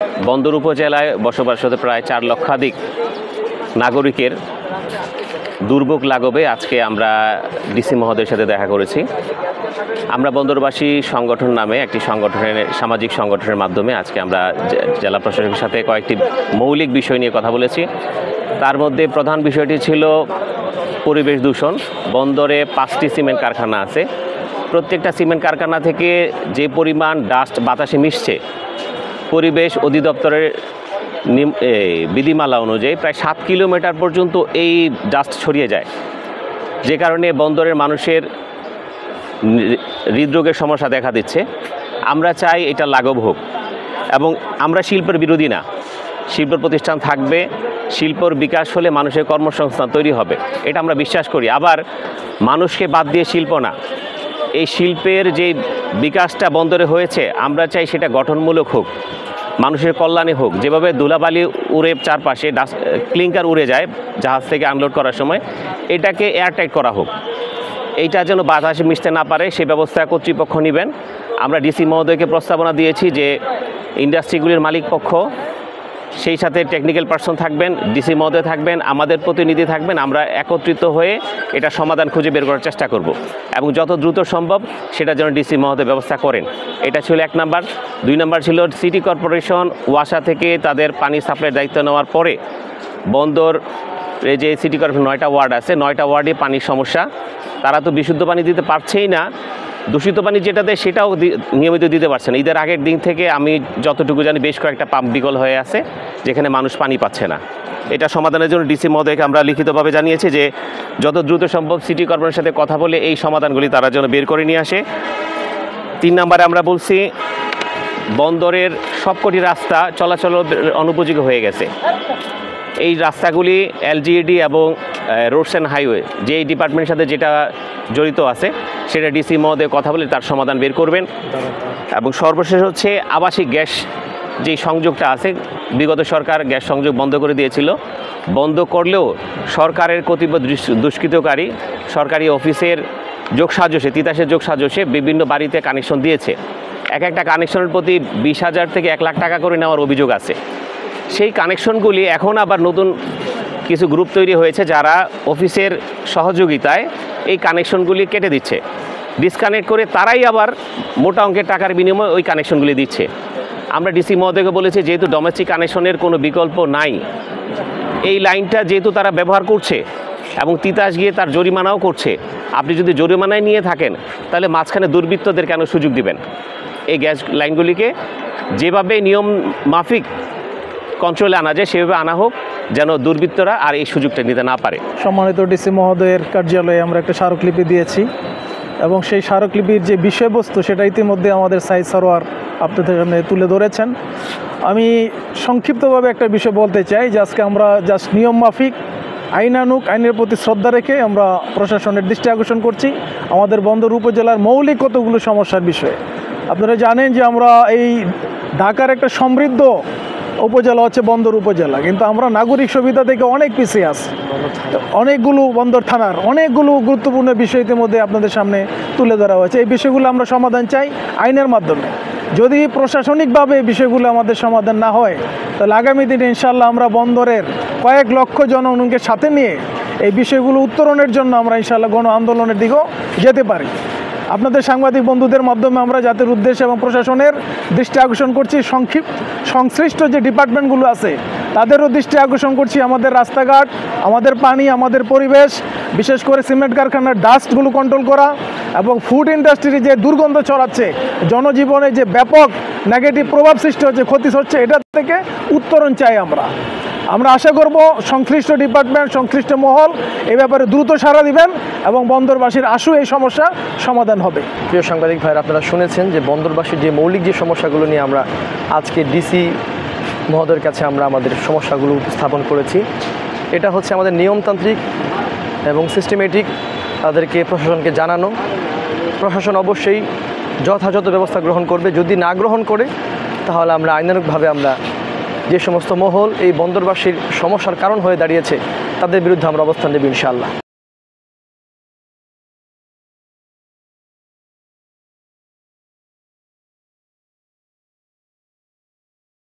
বন্দর উপজেলায় বসবাসরত প্রায় 4 লক্ষাধিক নাগরিকের দুর্ভোগ লাঘবে আজকে আমরা ডিসি মহোদয়ের সাথে দেখা করেছি। আমরা বন্দরবাসী সংগঠন নামে একটি সামাজিক সংগঠনের মাধ্যমে আজকে আমরা জেলা প্রশাসকের সাথে কয়েকটি মৌলিক বিষয় নিয়ে কথা বলেছি। তার মধ্যে প্রধান বিষয়টি ছিল পরিবেশ দূষণ। বন্দরে 5টি সিমেন্ট কারখানা আছে। প্রত্যেকটা সিমেন্ট কারখানা থেকে যে পরিমাণ ডাস্ট বাতাসে মিশছে, পরিবেশ অধিদপ্তরের বিধিমালা অনুযায়ী প্রায় 7 কিলোমিটার পর্যন্ত এই ডাস্ট ছড়িয়ে যায়, যে কারণে বন্দরের মানুষের হৃদরোগের সমস্যা দেখা দিচ্ছে। আমরা চাই এটা লাঘব হোক, এবং আমরা শিল্পের বিরোধী না। শিল্প প্রতিষ্ঠান থাকবে, শিল্পর বিকাশ হলে মানুষের কর্মসংস্থান তৈরি হবে, এটা আমরা বিশ্বাস করি। আবার মানুষকে বাদ দিয়ে শিল্প না, এই শিল্পের যে বিকাশটা বন্দরে হয়েছে আমরা চাই সেটা গঠনমূলক হোক, মানুষের কল্যাণে হোক। যেভাবে ধুলাবালি উড়ে চারপাশে ক্লিংকার উড়ে যায় জাহাজ থেকে আনলোড করার সময়, এটাকে এয়ারটাইট করা হোক। এইটা যেন বাতাসে মিশতে না পারে সে ব্যবস্থা কর্তৃপক্ষ নেবেন। আমরা ডিসি মহোদয়কে প্রস্তাবনা দিয়েছি যে ইন্ডাস্ট্রিগুলির মালিক পক্ষ, সেই সাথে টেকনিক্যাল পার্সন থাকবেন, ডিসি মহোদয় থাকবেন, আমাদের প্রতিনিধি থাকবেন। আমরা একত্রিত হয়ে এটা সমাধান খুঁজে বের করার চেষ্টা করব, এবং যত দ্রুত সম্ভব সেটা যেন ডিসি মহোদয় ব্যবস্থা করেন। এটা ছিল 1 নাম্বার। 2 নাম্বার ছিল সিটি কর্পোরেশন ওয়াসা থেকে তাদের পানি সাপ্লাইয়ের দায়িত্ব নেওয়ার পরে বন্দর যে সিটি কর্পোরেশন 9টা ওয়ার্ড আছে, 9টা ওয়ার্ডে পানির সমস্যা। তারা তো বিশুদ্ধ পানি দিতে পারছেই না, দূষিত পানি যেটা দেয় সেটাও নিয়মিত দিতে পারছে না। ঈদের আগের দিন থেকে আমি যতটুকু জানি বেশ কয়েকটা পাম্প বিকল হয়ে আছে, যেখানে মানুষ পানি পাচ্ছে না। এটা সমাধানের জন্য ডিসি মহোদয়কে আমরা লিখিতভাবে জানিয়েছি যে যত দ্রুত সম্ভব সিটি কর্পোরেশনের সাথে কথা বলে এই সমাধানগুলি তারা যেন বের করে নিয়ে আসে। 3 নম্বরে আমরা বলছি বন্দরের সবকটি রাস্তা চলাচল অনুপযোগী হয়ে গেছে। এই রাস্তাগুলি এলজিইডি এবং রোডস অ্যান্ড হাইওয়ে যে ডিপার্টমেন্টের সাথে যেটা জড়িত আছে সেটা ডিসি মহোদয় কথা বলে তার সমাধান বের করবেন। এবং সর্বশেষ হচ্ছে আবাসিক গ্যাস যে সংযোগটা আছে, বিগত সরকার গ্যাস সংযোগ বন্ধ করে দিয়েছিল। বন্ধ করলেও সরকারের কতিপয় দুষ্কৃতকারী সরকারি অফিসের যোগসাজশে, তিতাসের যোগসাজশে বিভিন্ন বাড়িতে কানেকশন দিয়েছে। একটা কানেকশনের প্রতি 20,000 থেকে 1 লাখ টাকা করে নেওয়ার অভিযোগ আছে। সেই কানেকশনগুলি এখন আবার নতুন কিছু গ্রুপ তৈরি হয়েছে যারা অফিসের সহযোগিতায় এই কানেকশনগুলি কেটে দিচ্ছে, ডিসকানেক্ট করে তারাই আবার মোটা অঙ্কের টাকার বিনিময়ে ওই কানেকশনগুলি দিচ্ছে। আমরা ডিসি মহোদয়কে বলেছি যেহেতু ডোমেস্টিক কানেকশনের কোনো বিকল্প নাই, এই লাইনটা যেহেতু তারা ব্যবহার করছে এবং তিতাস গিয়ে তার জরিমানাও করছে, আপনি যদি জরিমানায় নিয়ে থাকেন তাহলে মাঝখানে দুর্বৃত্তদের কেন সুযোগ দিবেন? এই গ্যাস লাইনগুলিকে যেভাবে নিয়ম মাফিক কন্ট্রোলে আনা যায় সেভাবে আনা হোক, যেন দুর্বৃত্তরা আর এই সুযোগটা নিতে না পারে। সম্মানিত ডিসি মহোদয়ের কার্যালয়ে আমরা একটা স্মারকলিপি দিয়েছি, এবং সেই স্মারকলিপির যে বিষয়বস্তু সেটা ইতিমধ্যে আমাদের সাইদ সরোয়ার আপনাদের সামনে তুলে ধরেছেন। আমি সংক্ষিপ্তভাবে একটা বিষয় বলতে চাই যে আজকে আমরা জাস্ট নিয়ম মাফিক আইনানুগ আইনের প্রতি শ্রদ্ধা রেখে আমরা প্রশাসনের দৃষ্টি আকর্ষণ করছি আমাদের বন্দর উপজেলার মৌলিক কতগুলো সমস্যার বিষয়ে। আপনারা জানেন যে আমরা এই ঢাকার একটা সমৃদ্ধ উপজেলা হচ্ছে বন্দর উপজেলা, কিন্তু আমরা নাগরিক সুবিধা থেকে অনেক পিছিয়ে আছি। অনেকগুলো বন্দর থানার অনেকগুলো গুরুত্বপূর্ণ বিষয় ইতিমধ্যে আপনাদের সামনে তুলে ধরা হয়েছে। এই বিষয়গুলো আমরা সমাধান চাই আইনের মাধ্যমে। যদি প্রশাসনিকভাবে এই বিষয়গুলো আমাদের সমাধান না হয়, তাহলে আগামী দিনে ইনশাল্লাহ আমরা বন্দরের কয়েক লক্ষ জনগণকে সাথে নিয়ে এই বিষয়গুলো উত্তরণের জন্য আমরা ইনশাল্লাহ গণ আন্দোলনের দিকেও যেতে পারি। আপনাদের সাংবাদিক বন্ধুদের মাধ্যমে আমরা জাতির উদ্দেশ্যে এবং প্রশাসনের দৃষ্টি আকর্ষণ করছি, সংশ্লিষ্ট যে ডিপার্টমেন্টগুলো আছে তাদেরও দৃষ্টি আকর্ষণ করছি আমাদের রাস্তাঘাট, আমাদের পানি, আমাদের পরিবেশ, বিশেষ করে সিমেন্ট কারখানার ডাস্টগুলো কন্ট্রোল করা, এবং ফুড ইন্ডাস্ট্রি যে দুর্গন্ধ ছড়াচ্ছে, জনজীবনে যে ব্যাপক নেগেটিভ প্রভাব সৃষ্টি হচ্ছে, ক্ষতি হচ্ছে, এটা থেকে উত্তরণ চাই আমরা আশা করব সংশ্লিষ্ট ডিপার্টমেন্ট, সংশ্লিষ্ট মহল এ ব্যাপারে দ্রুত সাড়া দিবেন এবং বন্দরবাসীর আশু এই সমস্যা সমাধান হবে। প্রিয় সাংবাদিক ভাইরা, আপনারা শুনেছেন যে বন্দরবাসীর যে মৌলিক যে সমস্যাগুলো নিয়ে আমরা আজকে ডিসি মহোদয়ের কাছে আমরা আমাদের সমস্যাগুলো উপস্থাপন করেছি। এটা হচ্ছে আমাদের নিয়মতান্ত্রিক এবং সিস্টেমেটিক তাদেরকে প্রশাসনকে জানানো। প্রশাসন অবশ্যই যথাযথ ব্যবস্থা গ্রহণ করবে। যদি না গ্রহণ করে তাহলে আমরা আইনানুগভাবে আমরা যে সমস্ত মহল এই বন্দরবাসীর সমস্যার কারণ হয়ে দাঁড়িয়েছে তাদের বিরুদ্ধে আমরা অবস্থান নেব ইনশাআল্লাহ।